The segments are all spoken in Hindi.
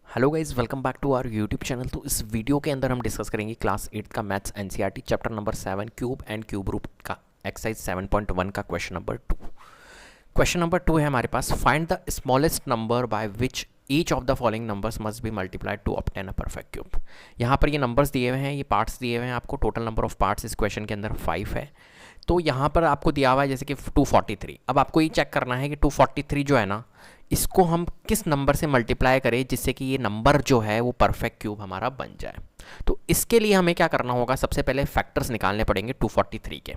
Hello guys, welcome back to our YouTube channel. तो इस वीडियो के अंदर हम डिस्कस करेंगे क्लास 8 का maths NCERT chapter number 7 cube and cube root का एक्सरसाइज 7.1 का क्वेश्चन नंबर 2। क्वेश्चन नंबर 2 है हमारे पास, find the smallest number by which each of the following numbers must be multiplied to obtain a perfect cube. यहाँ पर ये नंबर्स दिए हुए हैं, ये पार्ट्स दिए हुए हैं आपको। टोटल नंबर ऑफ पार्ट्स इस क्वेश्चन के अंदर 5 है। तो यहाँ पर आपको दिया हुआ है जैसे कि 243। अब आपको ये चेक करना है कि 243 जो है ना, इसको हम किस नंबर से मल्टीप्लाई करें जिससे कि ये नंबर जो है वो परफेक्ट क्यूब हमारा बन जाए। तो इसके लिए हमें क्या करना होगा, सबसे पहले फैक्टर्स निकालने पड़ेंगे 243 के।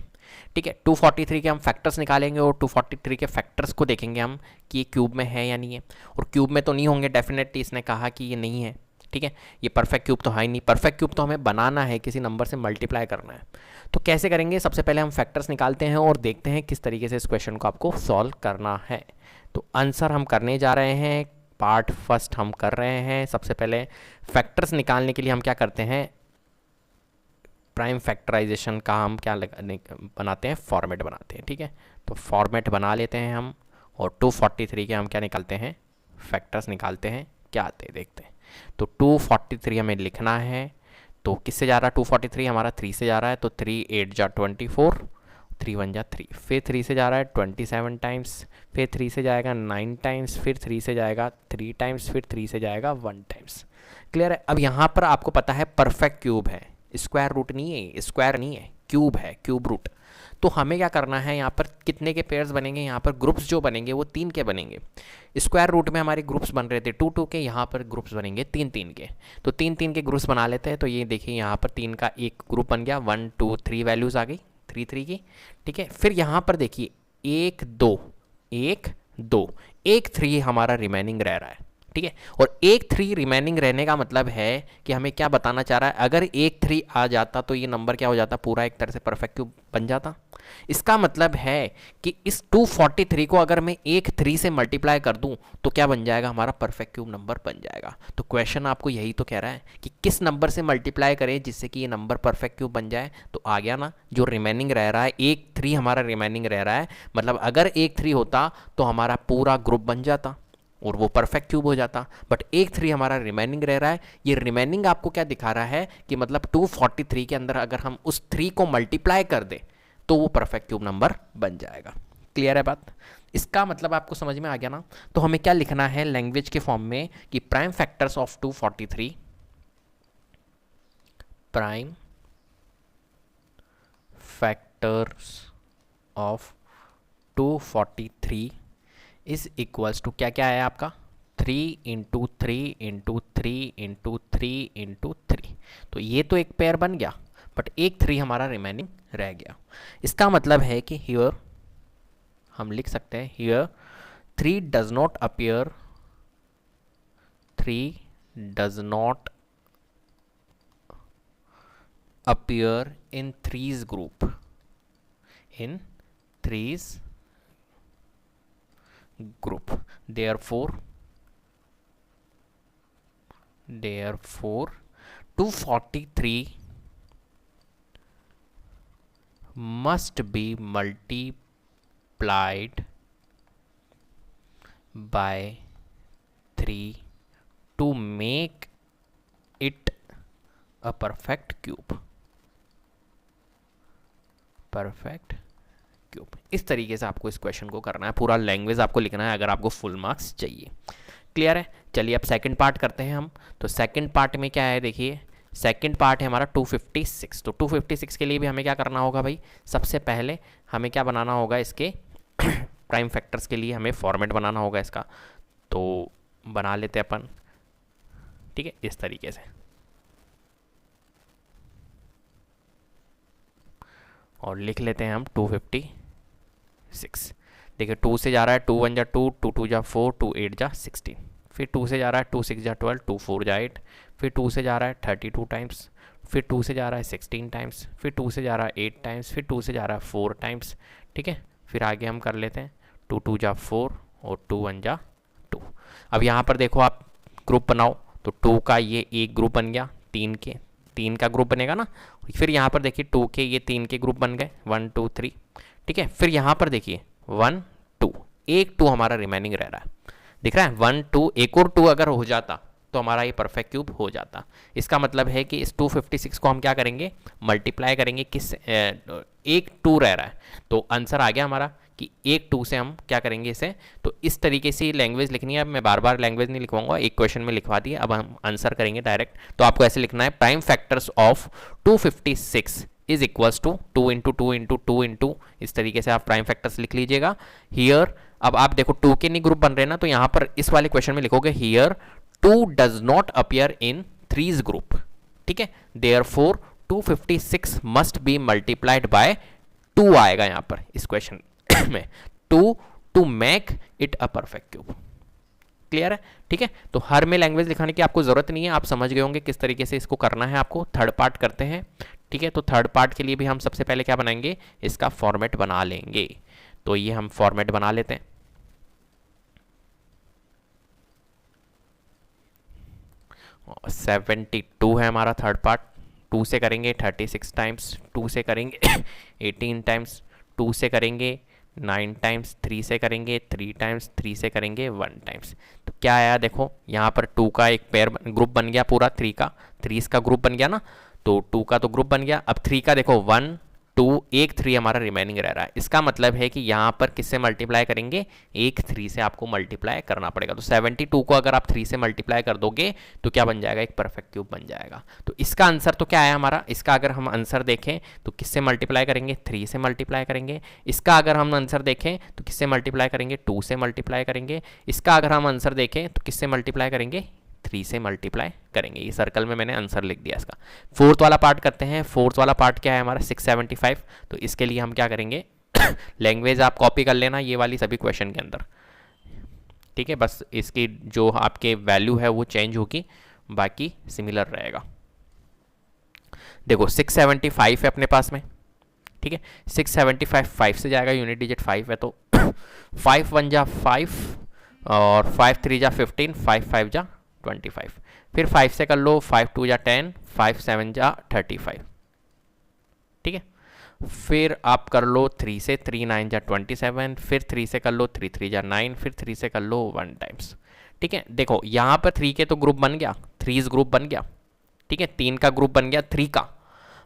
ठीक है, 243 के हम फैक्टर्स निकालेंगे और 243 के फैक्टर्स को देखेंगे हम कि ये क्यूब में है या नहीं है। और क्यूब में तो नहीं होंगे डेफिनेटली, इसने कहा कि ये नहीं है। ठीक है, ये परफेक्ट क्यूब तो है ही नहीं। परफेक्ट क्यूब तो हमें बनाना है, किसी नंबर से मल्टीप्लाई करना है। तो कैसे करेंगे, सबसे पहले हम फैक्टर्स निकालते हैं और देखते हैं किस तरीके से इस क्वेश्चन को आपको सॉल्व करना है। तो आंसर हम करने जा रहे हैं, पार्ट फर्स्ट हम कर रहे हैं। सबसे पहले फैक्टर्स निकालने के लिए हम क्या करते हैं, प्राइम फैक्टराइजेशन का हम क्या बनाते हैं, फॉर्मेट बनाते हैं। ठीक है, तो फॉर्मेट बना लेते हैं हम और 243 के हम क्या निकालते हैं, फैक्टर्स निकालते हैं। क्या आते हैं देखते हैं। तो 243 हमें लिखना है। तो किससे जा रहा है 243, हमारा 3 से जा रहा है। तो 3 8 जा 24, 3 1 जा 3, फिर 3 से जा रहा है 27 टाइम्स, फिर 3 से जाएगा 9 टाइम्स, फिर 3 से जाएगा 3 टाइम्स, फिर 3 से जाएगा 1 टाइम्स। क्लियर है। अब यहाँ पर आपको पता है परफेक्ट क्यूब है, स्क्वायर रूट नहीं है, स्क्वायर नहीं है, क्यूब है, क्यूब रूट। तो हमें क्या करना है, यहाँ पर कितने के पेयर्स बनेंगे, यहाँ पर ग्रुप्स जो बनेंगे वो 3 के बनेंगे। स्क्वायर रूट में हमारे ग्रुप्स बन रहे थे 2 2 के, यहाँ पर ग्रुप्स बनेंगे 3 3 के। तो 3 3 के ग्रुप्स बना लेते हैं। तो ये देखिए यहाँ पर 3 का एक ग्रुप बन गया, 1 2 3 वैल्यूज़ आ गई 3 3 की। ठीक है, फिर यहाँ पर देखिए 1 2 1 2 1 3 हमारा रिमेनिंग रह रहा है। ठीक है, और 1 3 रिमेनिंग रहने का मतलब है कि हमें क्या बताना चाह रहा है, अगर 1 3 आ जाता तो ये नंबर क्या हो जाता, पूरा एक तरह से परफेक्ट क्यूब बन जाता। इसका मतलब है कि इस 243 को अगर मैं 1 3 से मल्टीप्लाई कर दूं तो क्या बन जाएगा, हमारा परफेक्ट क्यूब नंबर बन जाएगा। तो क्वेश्चन आपको यही तो कह रहा है कि किस नंबर से मल्टीप्लाई करें जिससे कि ये नंबर परफेक्ट क्यूब बन जाए। तो आ गया ना, जो रिमेनिंग रह रहा है 1 3 हमारा रिमेनिंग रह रहा है, मतलब अगर 1 3 होता तो हमारा पूरा ग्रुप बन जाता और वो परफेक्ट क्यूब हो जाता। बट 1 3 हमारा रिमेनिंग रह रहा है। ये रिमेनिंग आपको क्या दिखा रहा है कि मतलब 243 के अंदर अगर हम उस 3 को मल्टीप्लाई कर दें तो वो परफेक्ट क्यूब नंबर बन जाएगा। क्लियर है बात, इसका मतलब आपको समझ में आ गया ना। तो हमें क्या लिखना है लैंग्वेज के फॉर्म में कि prime factors of 243, prime factors of 243 is equals to क्या क्या है आपका, 3 इंटू 3 इंटू 3 इंटू 3 इंटू 3। तो ये तो एक पेयर बन गया, बट 1 3 हमारा रिमेनिंग रह गया। इसका मतलब है कि हियर हम लिख सकते हैं, here 3 does not appear, 3 does not appear in 3's group, in 3's group. Therefore 243 must be multiplied by 3 to make it a perfect cube. Perfect cube. इस तरीके से आपको इस क्वेश्चन को करना है, पूरा लैंग्वेज आपको लिखना है अगर आपको फुल मार्क्स चाहिए। क्लियर है। चलिए अब सेकंड पार्ट करते हैं हम। तो सेकंड पार्ट में क्या है, देखिए सेकंड पार्ट है हमारा 256। तो 256 के लिए भी हमें क्या करना होगा भाई, सबसे पहले हमें क्या बनाना होगा, इसके प्राइम फैक्टर्स के लिए हमें फॉर्मेट बनाना होगा इसका। तो बना लेते हैं अपन। ठीक है, इस तरीके से और लिख लेते हैं हम 256। देखिए 2 से जा रहा है 2 1 जा 2, 2 2 जा 4, 2 8 जा 16, फिर 2 से जा रहा है 2 6 जा 12, 2 4 जा 8, फिर 2 से जा रहा है 32 टाइम्स, फिर 2 से जा रहा है 16 टाइम्स, फिर 2 से जा रहा है 8 टाइम्स, फिर 2 से जा रहा है 4 टाइम्स। ठीक है, फिर आगे हम कर लेते हैं 2 2 जा 4 और 2 1 जा 2। अब यहाँ पर देखो आप ग्रुप बनाओ, तो 2 का ये एक ग्रुप बन गया, 3 का ग्रुप बनेगा ना। फिर यहाँ पर देखिए 2 के ये 3 के ग्रुप बन गए, 1 2 3। ठीक है, फिर यहाँ पर देखिए 1 2, एक 2 हमारा रिमेनिंग रह रहा है, दिख रहा है 1 2, एक और 2 अगर हो जाता तो हमारा ये परफेक्ट क्यूब हो जाता। इसका मतलब है कि इस 256 को हम क्या करेंगे, मल्टीप्लाई करेंगे किस एक 2 रह रहा है, तो आंसर आ गया हमारा कि एक 2 से हम क्या करेंगे इसे। तो इस तरीके से लैंग्वेज लिखनी है। अब मैं बार बार लैंग्वेज नहीं लिखवाऊंगा, एक क्वेश्चन में लिखवा दिया, अब हम आंसर करेंगे डायरेक्ट। तो आपको ऐसे लिखना है, prime factors of 256 is equals to 2 into 2 into 2 into, इस तरीके से आप प्राइम फैक्टर्स लिख लीजिएगा। हियर अब आप देखो 2 के नहीं ग्रुप बन रहे ना, तो यहां पर इस वाले क्वेश्चन में लिखोगे here 2 does not appear in 3's group, ठीक है। Therefore 256 must be multiplied by 2 आएगा यहां पर इस क्वेश्चन में, 2 to make it a perfect cube. Clear है, ठीक है। तो हर में लैंग्वेज लिखाने की आपको जरूरत नहीं है, आप समझ गए होंगे किस तरीके से इसको करना है आपको। थर्ड पार्ट करते हैं, ठीक है। तो थर्ड पार्ट के लिए भी हम सबसे पहले क्या बनाएंगे, इसका फॉर्मेट बना लेंगे। तो ये हम फॉर्मेट बना लेते हैं। 72 है हमारा थर्ड पार्ट, 2 से करेंगे 36 टाइम्स, 2 से करेंगे 18 टाइम्स, 2 से करेंगे 9 टाइम्स, 3 से करेंगे 3 टाइम्स, 3 से करेंगे 1 टाइम्स। तो क्या आया देखो, यहाँ पर 2 का एक पेयर ग्रुप बन गया पूरा, 3 का 3 का ग्रुप बन गया ना, तो 2 का तो ग्रुप बन गया। अब 3 का देखो 1 2 एक 3 हमारा रिमेनिंग रह रहा है। इसका मतलब है कि यहाँ पर किससे मल्टीप्लाई करेंगे, एक 3 से आपको मल्टीप्लाई करना पड़ेगा। तो 72 को अगर आप 3 से मल्टीप्लाई कर दोगे तो क्या बन जाएगा, एक परफेक्ट क्यूब बन जाएगा। तो इसका आंसर तो क्या आया हमारा, इसका अगर हम आंसर देखें तो किससे मल्टीप्लाई करेंगे, 3 से मल्टीप्लाई करेंगे। इसका अगर हम आंसर देखें तो किससे मल्टीप्लाई करेंगे, 2 से मल्टीप्लाई करेंगे। इसका अगर हम आंसर देखें तो किससे मल्टीप्लाई करेंगे, 3 से मल्टीप्लाई करेंगे। ये सर्कल में मैंने आंसर लिख दिया इसका। फोर्थ वाला पार्ट करते हैं। फोर्थ वाला पार्ट क्या है हमारा, 675। तो इसके लिए हम क्या करेंगे लैंग्वेज आप कॉपी कर लेना ये वाली सभी क्वेश्चन के अंदर, ठीक है। बस इसकी जो आपके वैल्यू है वो चेंज होगी, बाकी सिमिलर रहेगा। देखो 675 है अपने पास में, ठीक है। 675 5 से जाएगा, यूनिट डिजिट 5 है, तो 5 1 जा 5 और 5 3 जा 15, 5 5 जा 25। फिर 5 से कर लो, 5 2 जा 10, 5 7 जा 35, ठीक है। फिर आप कर लो 3 से, 3 9 जा 27, फिर 3 से कर लो 3 3 जा 9, फिर 3 से कर लो 1 टाइम्स, ठीक है। देखो यहाँ पर 3 के तो ग्रुप बन गया, 3's ग्रुप बन गया, ठीक है। 3 का ग्रुप बन गया 3 का,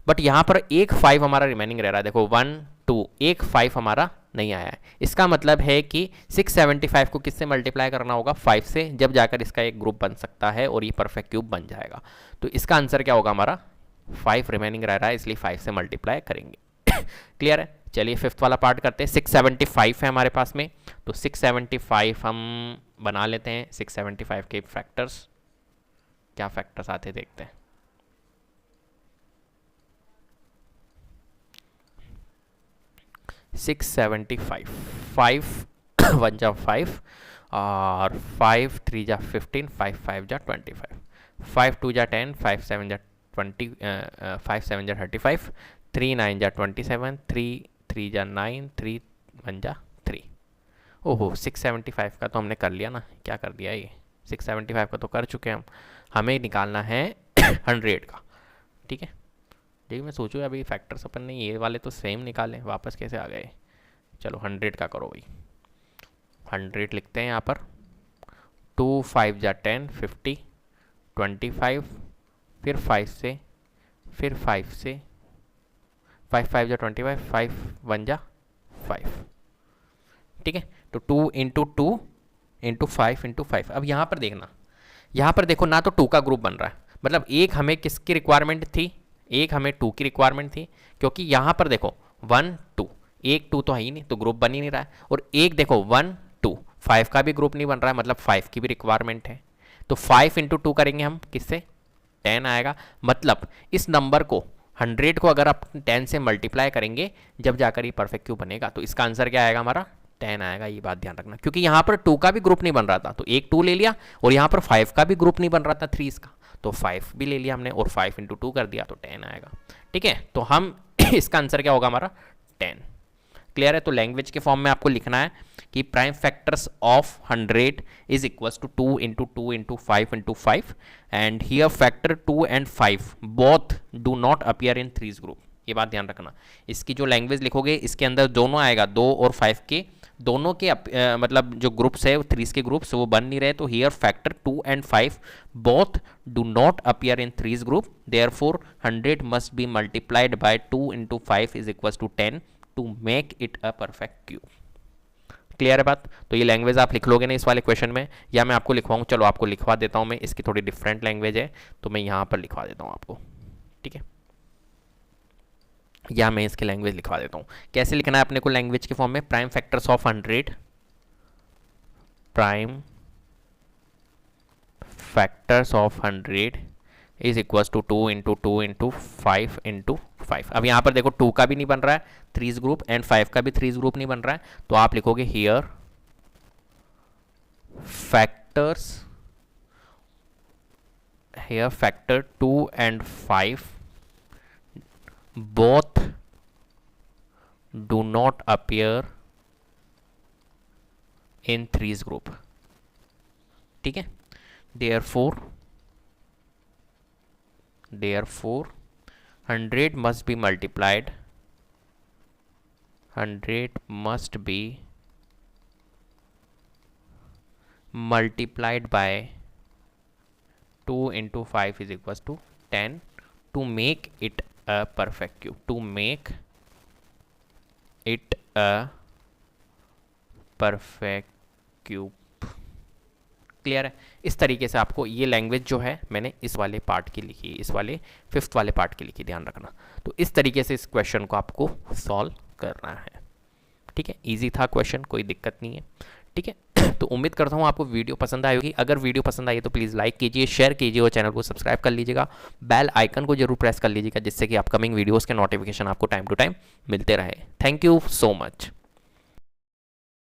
बट यहाँ पर एक 5 हमारा रिमेनिंग रह रहा है। देखो 1 2 एक 5 हमारा नहीं आया है। इसका मतलब है कि 675 को किससे मल्टीप्लाई करना होगा, 5 से, जब जाकर इसका एक ग्रुप बन सकता है और ये परफेक्ट क्यूब बन जाएगा। तो इसका आंसर क्या होगा हमारा, 5 रिमेनिंग रह रहा है, इसलिए 5 से मल्टीप्लाई करेंगे। क्लियर है। चलिए फिफ्थ वाला पार्ट करते हैं। 675 है हमारे पास में, तो 675 हम बना लेते हैं। 675 के फैक्टर्स, क्या फैक्टर्स आते देखते हैं। 675, 5 1 जा 5 और 5 3 जा 15, 5 5 जा 25, 5 2 जा 10, 5 7 जा 20, 5 7 जा 35, 3 9 जा 27, 3 3 जा 9, 3 1 जा 3। ओहो 675 का तो हमने कर लिया ना, क्या कर दिया ये, 675 का तो कर चुके हैं हम, हमें निकालना है 100 का, ठीक है। देखिए मैं सोचूँ अभी फैक्टर्स अपन ने ये वाले तो सेम निकाले, वापस कैसे आ गए। चलो 100 का करो भाई, 100 लिखते हैं यहाँ पर। 2 5 जा 10, 50, 25, फिर 5 से, फिर 5 से, 5 5 जा 25, 5 1 जा 5, ठीक है। तो 2 इंटू 2 इंटू 5 इंटू 5। अब यहाँ पर देखना, यहाँ पर देखो ना तो 2 का ग्रुप बन रहा है, मतलब एक हमें किसकी रिक्वायरमेंट थी, एक हमें 2 की रिक्वायरमेंट थी, क्योंकि यहाँ पर देखो 1 2, एक 2 तो है ही नहीं, तो ग्रुप बन ही नहीं रहा है। और एक देखो 1 2, 5 का भी ग्रुप नहीं बन रहा है, मतलब 5 की भी रिक्वायरमेंट है। तो 5 इंटू 2 करेंगे हम, किससे, 10 आएगा। मतलब इस नंबर को 100 को अगर आप 10 से मल्टीप्लाई करेंगे जब जाकर ये परफेक्ट क्यूब बनेगा, तो इसका आंसर क्या आएगा हमारा, 10 आएगा। ये बात ध्यान रखना, क्योंकि यहाँ पर 2 का भी ग्रुप नहीं बन रहा था, तो एक 2 ले लिया, और यहाँ पर 5 का भी ग्रुप नहीं बन रहा था 3 का, तो 5 भी ले लिया हमने, और 5 इंटू 2 कर दिया तो 10 आएगा, ठीक है। तो हम इसका आंसर क्या होगा हमारा, 10। क्लियर है। तो लैंग्वेज के फॉर्म में आपको लिखना है कि prime factors of 100 is equals to 2 into 2 into 5 into 5, and here factor 2 and 5 both do not appear in 3's group. ये बात ध्यान रखना, इसकी जो लैंग्वेज लिखोगे इसके अंदर दोनों आएगा, 2 और 5 के दोनों के मतलब जो ग्रुप्स है, थ्रीज के ग्रुप्स वो बन नहीं रहे, तो here factor 2 and 5 both do not appear in threes group, therefore 100 must be multiplied by 2 into 5 is equal to 10 to make it a perfect cube. Clear है बात? तो ये लैंग्वेज आप लिख लोगे ना इस वाले क्वेश्चन में, या मैं आपको लिखवाऊँ? चलो आपको लिखवा देता हूँ मैं, इसकी थोड़ी डिफरेंट लैंग्वेज है तो मैं यहाँ पर लिखवा देता हूँ आपको, ठीक है, या मैं इसकी लैंग्वेज लिखवा देता हूँ। कैसे लिखना है अपने को लैंग्वेज के फॉर्म में? Prime factors of 100, prime factors of 100 is equal to 2 into 2 into 5 into 5। अब यहाँ पर देखो 2 का भी नहीं बन रहा है थ्रीज ग्रुप एंड 5 का भी थ्रीज ग्रुप नहीं बन रहा है, तो आप लिखोगे here factors, here factor 2 and 5 both do not appear in threes group, ठीक है। therefore 100 must be multiplied, 100 must be multiplied by 2 into 5 is equals to 10 to make it a perfect cube, to make it a perfect cube। Clear है? इस तरीके से आपको ये लैंग्वेज जो है मैंने इस वाले पार्ट की लिखी, इस वाले 5th वाले पार्ट की लिखी, ध्यान रखना। तो इस तरीके से इस क्वेश्चन को आपको सॉल्व करना है, ठीक है। इजी था क्वेश्चन, कोई दिक्कत नहीं है, ठीक है। तो उम्मीद करता हूँ आपको वीडियो पसंद आई होगी। अगर वीडियो पसंद आई तो प्लीज़ लाइक कीजिए, शेयर कीजिए और चैनल को सब्सक्राइब कर लीजिएगा, बेल आइकन को जरूर प्रेस कर लीजिएगा, जिससे कि अपकमिंग वीडियोज़ के नोटिफिकेशन आपको टाइम टू टाइम मिलते रहे। Thank you so much.